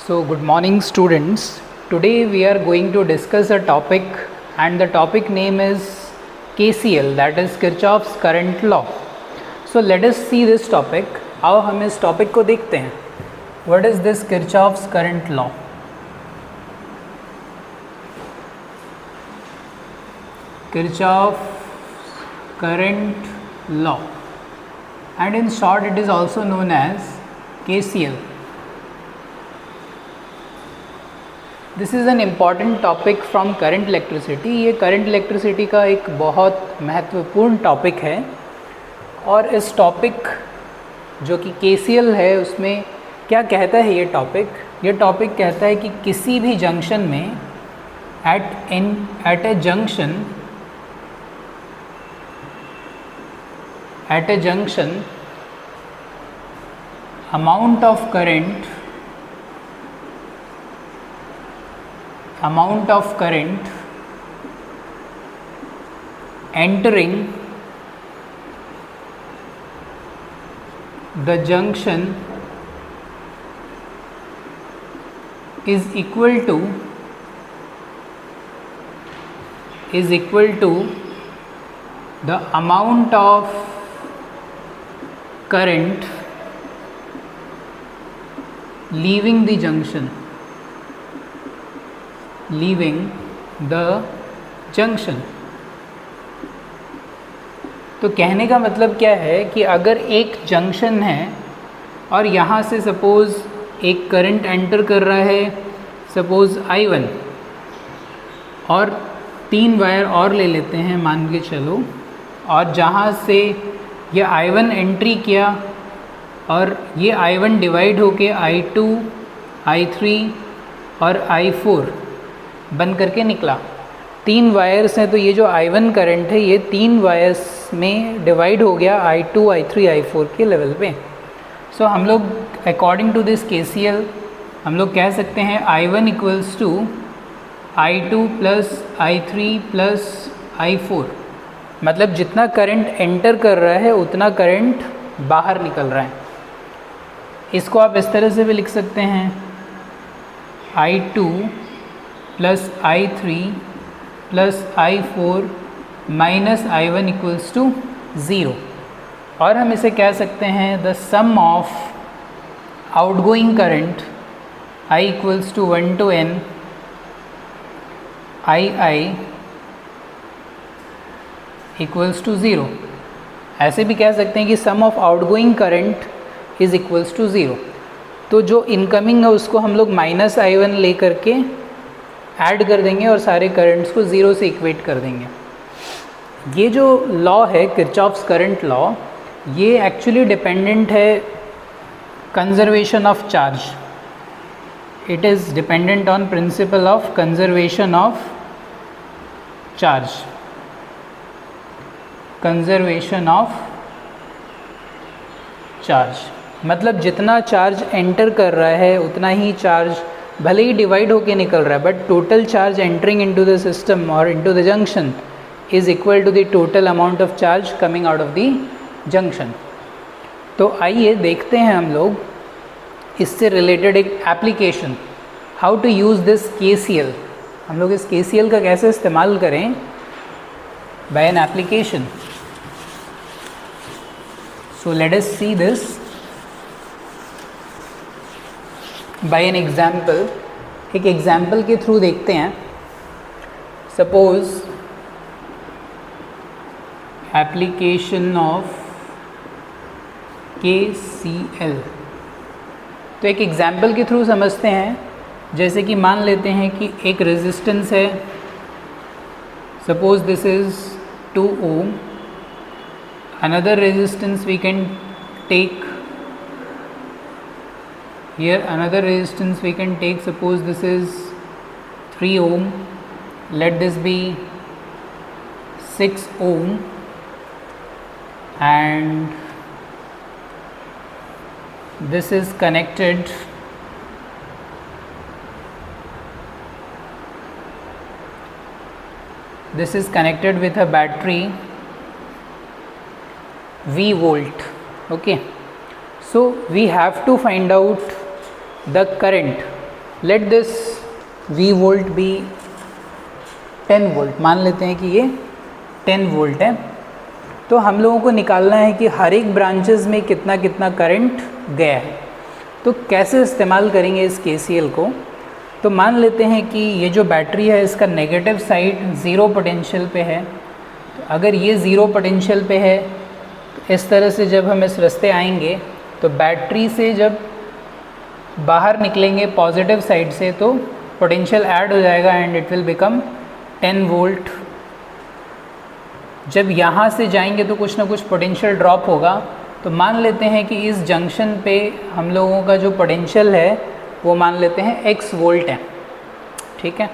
So, good morning, students. Today we are going to discuss a topic, and the topic name is KCL, that is Kirchhoff's current law. So, let us see this topic. आओ हम इस topic को देखते हैं. What is this Kirchhoff's current law? Kirchhoff's current law, and in short it is also known as KCL. This is an important topic from current electricity. ये current electricity का एक बहुत महत्वपूर्ण टॉपिक है, और इस टॉपिक जो कि KCL है उसमें क्या कहता है ये टॉपिक कहता है कि किसी भी जंक्शन में at a junction amount of current entering the junction is equal to the amount of current leaving the junction. तो कहने का मतलब क्या है कि अगर एक जंक्शन है और यहाँ से सपोज़ एक करंट एंटर कर रहा है, सपोज़ I1, और 3 वायर और ले लेते हैं मान के चलो, और जहाँ से ये I1 एंट्री किया और ये I1 डिवाइड होके I2, I3 और I4 बन करके निकला. 3 वायर्स हैं, तो ये जो I1 करंट है ये 3 वायर्स में डिवाइड हो गया I2, I3, I4 के लेवल पे. सो हम लोग अकॉर्डिंग टू दिस KCL हम लोग कह सकते हैं I1 equals to I2 plus I3 plus I4. मतलब जितना करंट एंटर कर रहा है उतना करंट बाहर निकल रहा है. इसको आप इस तरह से भी लिख सकते हैं I2 plus I3 plus I4 minus I1 equals to 0. और हम इसे कह सकते हैं the sum of outgoing current I equals to 1 to n II equals to 0. ऐसे भी कह सकते हैं कि sum of outgoing current is equals to 0. तो जो इनकमिंग है उसको हम लोग माइनस I1 ले करके ऐड कर देंगे और सारे करंट्स को 0 से इक्वेट कर देंगे. ये जो लॉ है किरचॉफ्स करंट लॉ, ये एक्चुअली डिपेंडेंट है conservation of charge. It is dependent on principle of conservation of charge. Conservation of charge मतलब जितना चार्ज एंटर कर रहा है उतना ही चार्ज भले ही डिवाइड होके निकल रहा है, but total charge entering into the system और into the junction is equal to the total amount of charge coming out of the junction. तो आइए देखते हैं हम लोग इससे रिलेटेड एक application, how to use this KCL. हम लोग इस KCL का कैसे इस्तेमाल करें by an application. So let us see this by an example. एक एग्जाम्पल के थ्रू देखते हैं. Suppose application of KCL. तो एक एग्जाम्पल के थ्रू समझते हैं. जैसे कि मान लेते हैं कि एक रेजिस्टेंस है, suppose this is 2 ohm. another resistance we can take here, another resistance we can take, suppose this is 3 ohm, let this be 6 ohm, and this is connected with a battery V volt. Okay, so we have to find out the current let this V volt be 10 volt, मान लेते हैं कि ये 10 volt है। तो हम लोगों को निकालना है कि हर एक ब्रांचेस में कितना कितना करंट गया है। तो कैसे इस्तेमाल करेंगे इस KCL को? तो मान लेते हैं कि ये जो बैटरी है इसका नेगेटिव साइड ज़ीरो पोटेंशियल पे है। तो अगर ये ज़ीरो पोटेंशियल पे है तो इस तरह से जब हम इस रास्ते आएंगे तो बैटरी से जब बाहर निकलेंगे पॉजिटिव साइड से तो पोटेंशियल ऐड हो जाएगा and it will become 10 volt. जब यहाँ से जाएंगे तो कुछ ना कुछ पोटेंशियल ड्रॉप होगा। तो मान लेते हैं कि इस जंक्शन पे हम लोगों का जो पोटेंशियल है वो मान लेते हैं x वोल्ट है, ठीक है।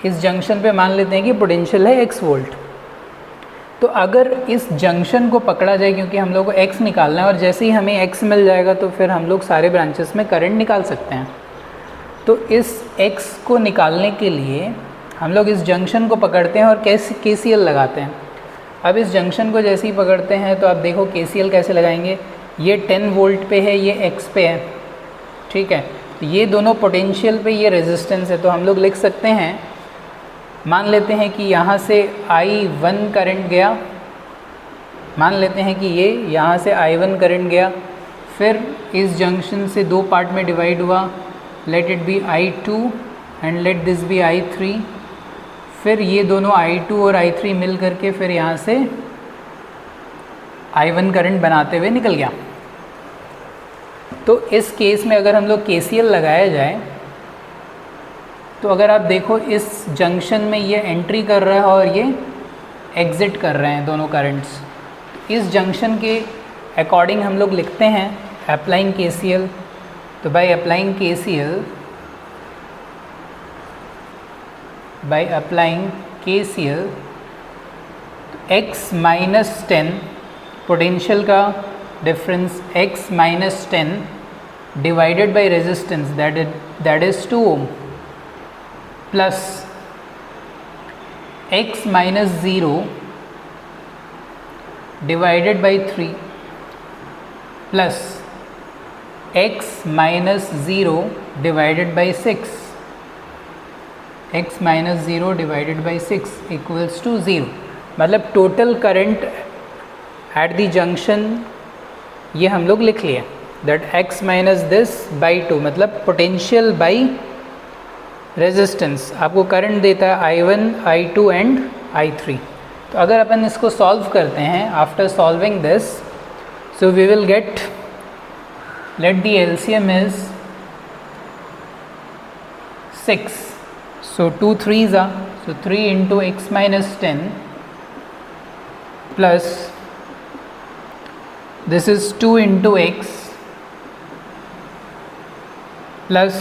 इस जंक्शन पे मान लेते हैं कि पोटेंशियल है x वोल्ट। तो अगर इस जंक्शन को पकड़ा जाए, क्योंकि हम लोग को x निकालना है और जैसे ही हमें x मिल जाएगा तो फिर हम लोग सारे ब्रांचेस में करंट निकाल सकते हैं। तो इस x को निकालने के लिए हम लोग इस जंक्शन को पकड़ते हैं और कैसे KCL लगाते हैं। अब इस जंक्शन को जैसे ही पकड़ते हैं तो आप देखो KCL कैसे लगाएंगे। ये 10 वोल्ट पे है, ये x पे है, ठीक है। तो ये दोनों पोटेंशियल पे, ये रेजिस्टेंस है। तो हम लोग लिख सकते हैं, मान लेते हैं कि यहाँ से I1 करंट गया, मान लेते हैं कि ये यहाँ से I1 करंट गया, फिर इस जंक्शन से दो पार्ट में डिवाइड हुआ, let it be I2 and let this be I3। फिर ये दोनों I2 और I3 मिल करके फिर यहाँ से I1 करंट बनाते हुए निकल गया। तो इस केस में अगर हम लोग KCL लगाया जाए तो अगर आप देखो इस जंक्शन में ये एंट्री कर रहा है और ये एग्ज़िट कर रहे हैं दोनों करंट्स। इस जंक्शन के अकॉर्डिंग हम लोग लिखते हैं अप्लाइंग KCL। तो by applying KCL x minus 10 potential का difference x minus 10 divided by resistance that is 2 ohm plus x minus 0 divided by 3 plus x minus 0 divided by 6, x minus 0 divided by 6 equals to 0। मतलब total current at the junction ये हम लोग लिख लिए, that x minus this by 2, मतलब potential by resistance आपको current देता है I1, I2 एंड I3। तो अगर अपन इसको सॉल्व करते हैं, after solving this, so we will get, let the LCM is 6, so 2 3s are, so 3 into x minus 10 plus this is 2 into x plus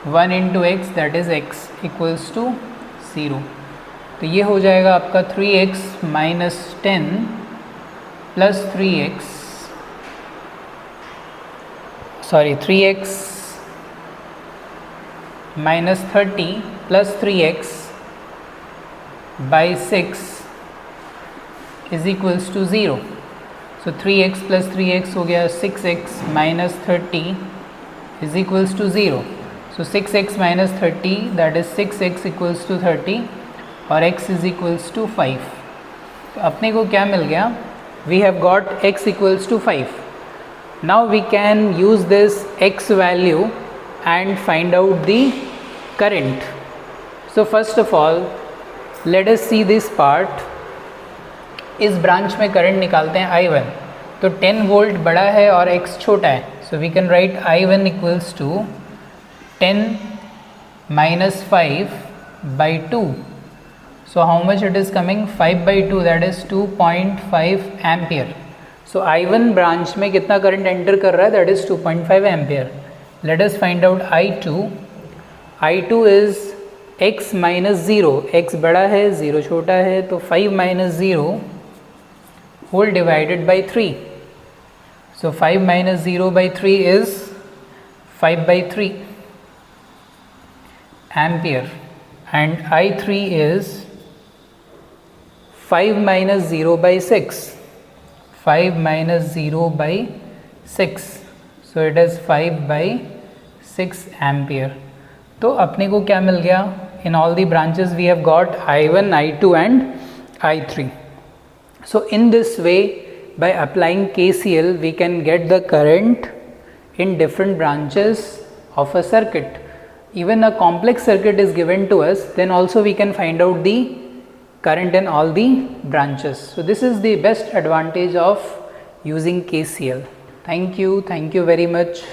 1 into x, that is x equals to 0। तो ये हो जाएगा आपका 3x minus 10 plus 3x minus 30 plus 3x by 6 is equals to 0। So 3x plus 3x हो गया 6x minus 30 is equals to 0। So 6x minus 30, that is 6x equals to 30 और x is equals to 5। तो अपने को क्या मिल गया? We have got x equals to 5। Now we can use this x value and find out the current। So first of all let us see this part। इस branch में current निकालते हैं I1। तो 10 वोल्ट बड़ा है और x छोटा है, so we can write I1 equals to 10 minus 5 by 2। So how much it is coming? 5 by 2, that is 2.5 ampere। So I1 branch में कितना करंट एंटर कर रहा है? that is 2.5 ampere। Let us find out I2। I2 is x minus 0, x बड़ा है 0 छोटा है, तो 5 minus 0 whole divided by 3। So 5 minus 0 by 3 is 5 by 3 ampere, and I3 is 5 minus 0 by 6, 5 minus 0 by 6, so it is 5/6 ampere. तो अपने को क्या मिल गया, in all the branches we have got I1, I2 and I3. So in this way, by applying KCL, we can get the current in different branches of a circuit. Even a complex circuit is given to us, then also we can find out the current in all the branches. So this is the best advantage of using KCL. Thank you very much.